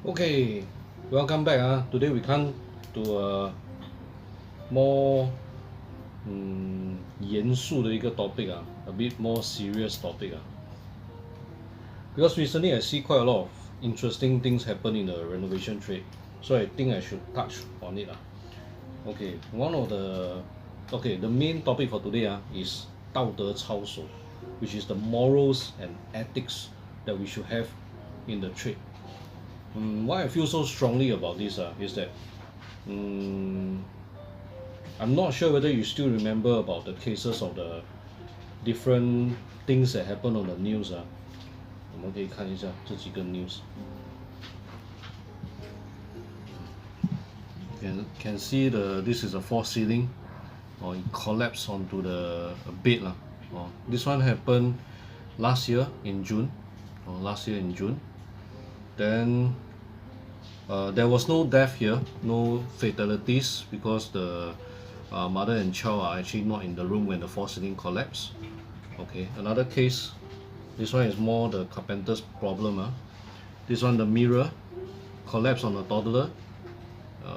Okay, welcome back. Today we come to a more 严肃的一个 topic, a bit more serious topic. Because recently I see quite a lot of interesting things happen in the renovation trade, so I think I should touch on it. Okay, the main topic for today is 道德操守, which is the morals and ethics that we should have in the trade. Why I feel so strongly about this is that I'm not sure whether you still remember about the cases of the different things that happen on the news. 我们可以看一下这几个 news. Can see this is a false ceiling, or it collapsed onto the bed lah. This one happened last year in June. Then there was no death here, no fatalities, because the mother and child are actually not in the room when the false ceiling collapsed. Okay, another case. This one is more the carpenter's problem. This one, the mirror collapsed on a toddler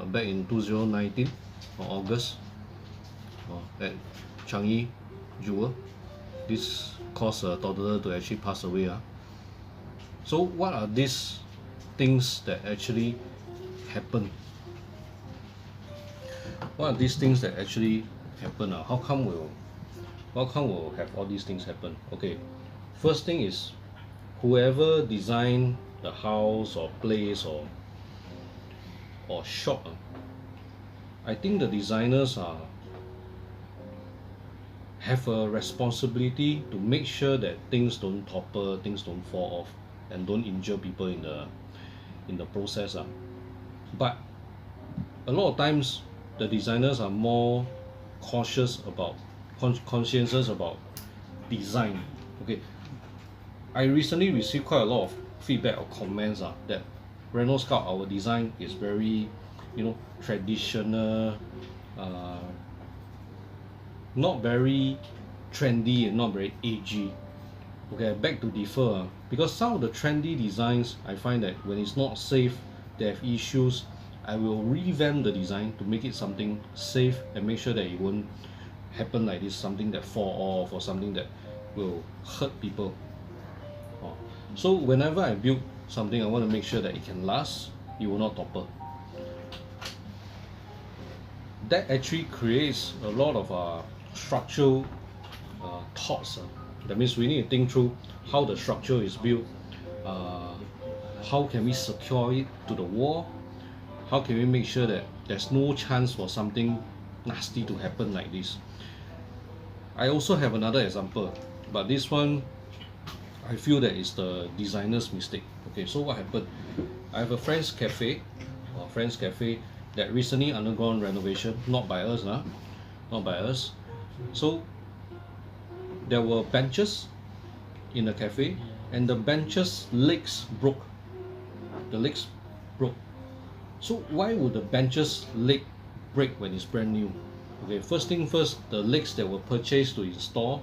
back in 2019 or August at Changi Jewel. This caused a toddler to actually pass away. So what are these things that actually happen? What are these things that actually happen? How come we'll have all these things happen? Okay, first thing is whoever designed the house or place or shop, I think the designers have a responsibility to make sure that things don't topple, things don't fall off, and don't injure people in the process. But a lot of times the designers are more cautious about conscientious about design. Okay, I recently received quite a lot of feedback or comments that Reno Scout, our design is very traditional, not very trendy and not very edgy. Okay, I beg to differ, because some of the trendy designs, I find that when it's not safe, they have issues, I will revamp the design to make it something safe and make sure that it won't happen like this, something that fall off or something that will hurt people. So whenever I build something, I want to make sure that it can last, it will not topple. That actually creates a lot of structural thoughts. That means we need to think through how the structure is built, how can we secure it to the wall, how can we make sure that there's no chance for something nasty to happen like this. I also have another example, but this one I feel that is the designer's mistake. Okay, so what happened? I have a friend's cafe that recently undergone renovation, not by us. So there were benches in the cafe, and the benches legs broke. So why would the benches leg break when it's brand new? Okay, first thing first, the legs that were purchased to install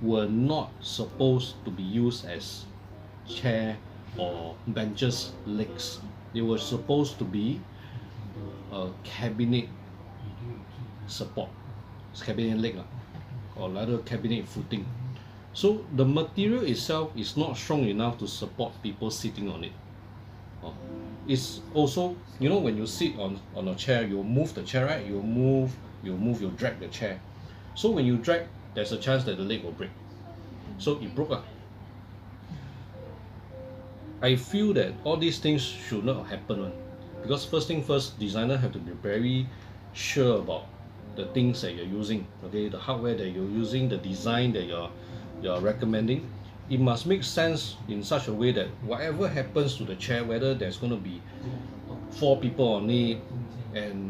were not supposed to be used as chair or benches legs. They were supposed to be a cabinet support, cabinet leg, or rather cabinet footing. So the material itself is not strong enough to support people sitting on it. It's also, when you sit on a chair, you move the chair, right? You drag the chair. So when you drag, there's a chance that the leg will break. So it broke. I feel that all these things should not happen, because first thing first, designer have to be very sure about the things that you're using. Okay, the hardware that you're using, the design that you're recommending. It must make sense in such a way that whatever happens to the chair, whether there's going to be 4 people on it and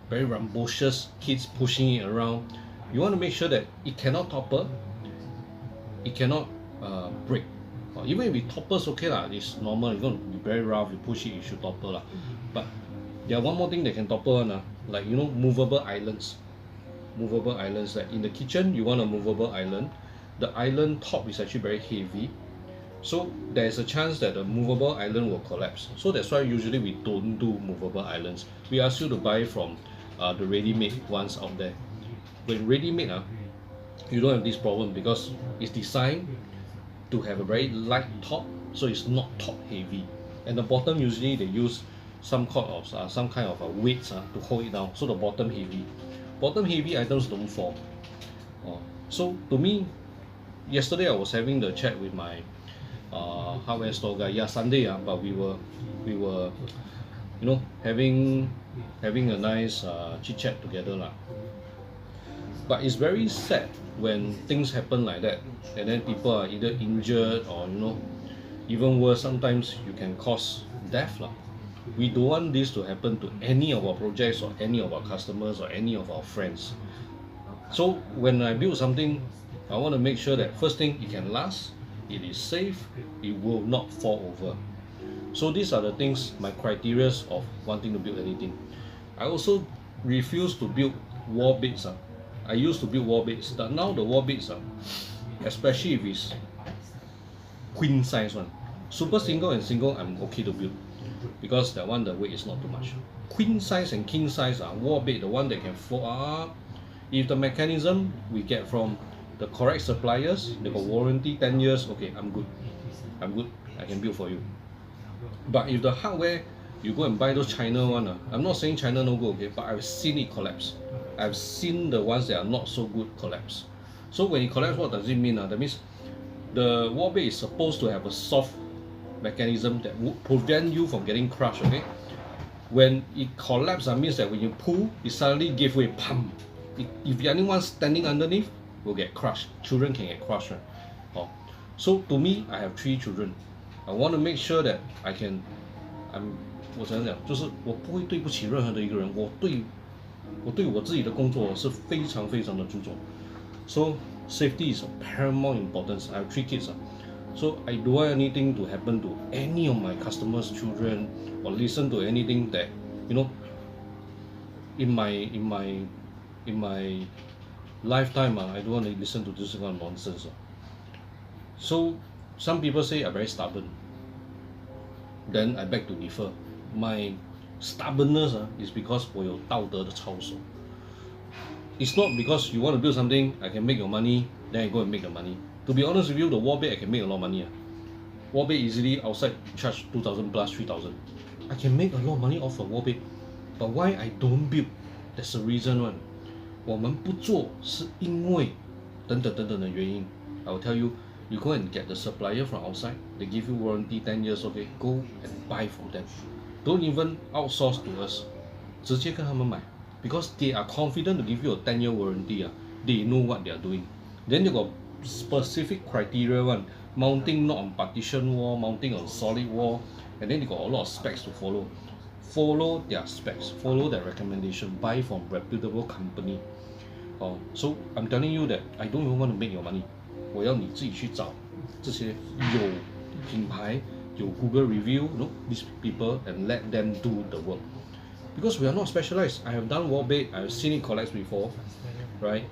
very rambunctious kids pushing it around, you want to make sure that it cannot topple, it cannot break. Even if it topples, okay it's normal. It's going to be very rough. You push it, it should topple But there are one more thing that can topple like movable islands. Like in the kitchen, you want a movable island. The island top is actually very heavy. So there is a chance that the movable island will collapse. So that's why usually we don't do movable islands. We ask you to buy from the ready-made ones out there. When ready-made, you don't have this problem because it's designed to have a very light top, so it's not top heavy. And the bottom usually they use some kind of weights to hold it down, so the bottom heavy. Bottom heavy items don't fall. So to me, yesterday I was having the chat with my hardware store guy. Yeah, Sunday, but we were having a nice chit chat together lah. But it's very sad when things happen like that, and then people are either injured or even worse. Sometimes you can cause death lah. We don't want this to happen to any of our projects or any of our customers or any of our friends. So when I build something, I want to make sure that first thing, it can last, it is safe, it will not fall over. So these are the things, my criteria of wanting to build anything. I also refuse to build wall beds. I used to build wall beds, but now the wall beds, especially if it's queen size one, super single and single, I'm okay to build because that one the weight is not too much. Queen size and king size, wall bed, the one that can float up. If the mechanism we get from the correct suppliers, they got warranty 10 years, okay, I'm good, I can build for you. But if the hardware, you go and buy those China one, I'm not saying China no go, okay, but I've seen it collapse. I've seen the ones that are not so good collapse. So when it collapse, what does it mean? That means the wall bed is supposed to have a soft mechanism that would prevent you from getting crushed, okay? When it collapses, means that when you pull, it suddenly gives way, pump. If anyone standing underneath, will get crushed. Children can get crushed, right? So to me, I have 3 children. I want to make sure that我想讲，就是我不会对不起任何的一个人，我对我自己的工作是非常非常的注重。So safety is of paramount importance. I have 3 kids, so I don't want anything to happen to any of my customers' children or listen to anything that in my lifetime, I don't want to listen to this kind of nonsense. So some people say I'm very stubborn. Then I beg to differ. My stubbornness is because 我有道德的操守. It's not because you want to build something, I can make your money, then I go and make the money. To be honest with you, the wall bed I can make a lot of money. Wall bed easily outside charge 2,000 plus 3,000. I can make a lot of money off a wall bed. But why I don't build? That's the reason one. 我们不做是因为等等的原因. I will tell you, you go and get the supplier from outside. They give you warranty 10 years, okay? Go and buy from them. Don't even outsource to us. 直接跟他们买. Because they are confident to give you a 10-year warranty. They know what they are doing. Then they got specific criteria one. Mounting not on partition wall, mounting on solid wall. And then they got a lot of specs to follow. Follow their specs, follow their recommendation, buy from reputable company. So I'm telling you that I don't even want to make your money. 我要你自己去找这些有品牌、有 Google review, these people, and let them do the work. Because we are not specialized. I have done wall bed, I have seen it collapse before, right?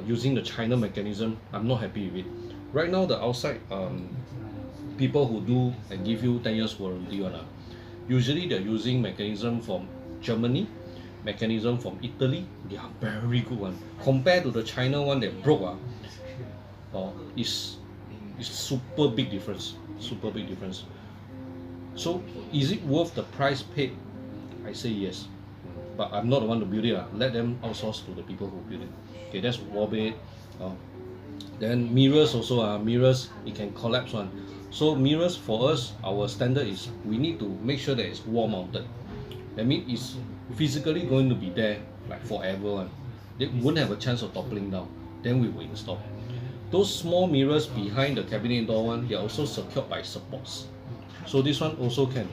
Using the China mechanism, I'm not happy with it. Right now, the outside people who do and give you 10 years warranty one, usually they're using mechanism from Germany, mechanism from Italy. They are very good one. Compared to the China one that broke, it's super big difference. Super big difference. So is it worth the price paid? I say yes. But I'm not the one to build it. Let them outsource to the people who build it. Okay, that's wall bed. Then mirrors also. Mirrors, it can collapse one. So mirrors for us, our standard is we need to make sure that it's wall mounted. That means it's physically going to be there like forever one. They won't have a chance of toppling down. Then we will install. Those small mirrors behind the cabinet door one, they are also secured by supports. So this one also can.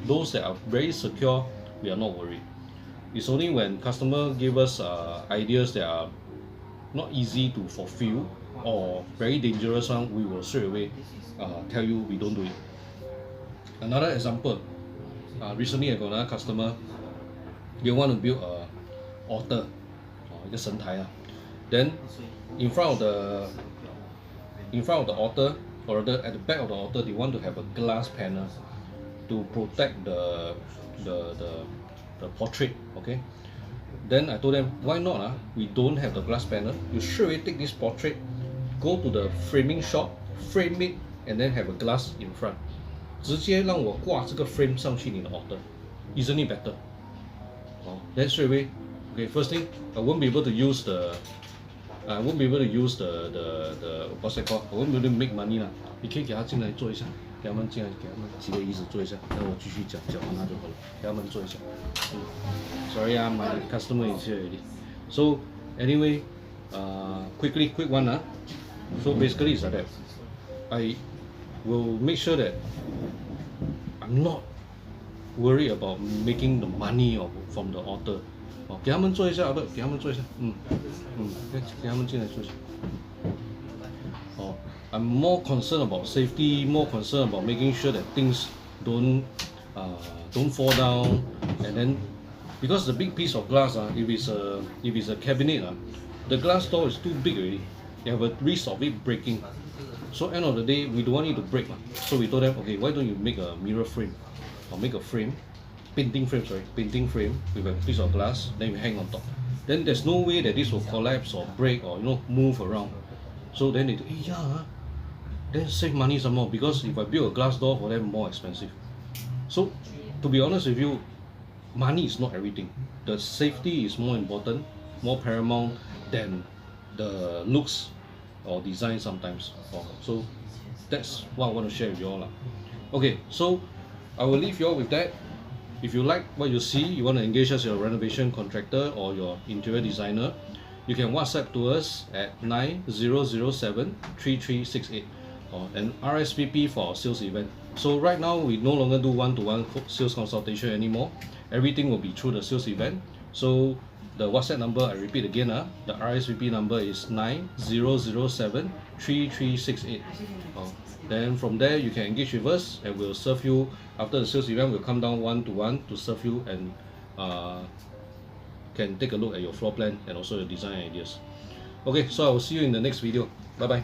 Those that are very secure, we are not worried. It's only when customer give us ideas that are not easy to fulfill or very dangerous one, we will straight away tell you we don't do it. Another example, recently I got another customer, they want to build a altar, 一个神台. Then in front of the altar, or at the back of the altar, they want to have a glass panel to protect the portrait. Okay, then I told them, why not? We don't have the glass panel. You straight away take this portrait, go to the framing shop, frame it, and then have a glass in front. 直接让我挂这个 frame 上去你的 altar, isn't it better? Then straight away, okay, first thing, I won't be able to use the what's that called? I won't be able to make money 啦。你可以给他进来坐一下，给他们进来，给他们几个椅子坐一下，然后我继续讲完他就好了，给他们坐一下。Sorry my customer is here already. So anyway, quick one. So basically it's like that. I will make sure that I'm not worried about making the money from the altar. 给他们坐一下，给他们坐一下，给他们进来坐一下。I'm more concerned about safety, more concerned about making sure that things don't fall down, and then because the big piece of glass, if it's a cabinet, the glass door is too big already. You have a risk of it breaking. So end of the day, we don't want it to break. So we told them, okay, why don't you make a mirror frame, or make a frame, painting frame with a piece of glass, then you hang on top. Then there's no way that this will collapse or break or move around. So then they then save money some more, because if I build a glass door for them, more expensive. So to be honest with you, money is not everything. The safety is more important, more paramount than the looks or design sometimes. So that's what I want to share with you all. Okay, so I will leave you all with that. If you like what you see, you want to engage as your renovation contractor or your interior designer, you can WhatsApp to us at 9007-3368 or an RSVP for our sales event. So right now we no longer do one-to-one sales consultation anymore. Everything will be through the sales event. So the WhatsApp number, I repeat again, the RSVP number is 9007-3368. Then from there you can engage with us, and we'll serve you. After the sales event, we'll come down one-to-one to serve you, and can take a look at your floor plan and also your design ideas. Okay, so I will see you in the next video. Bye bye.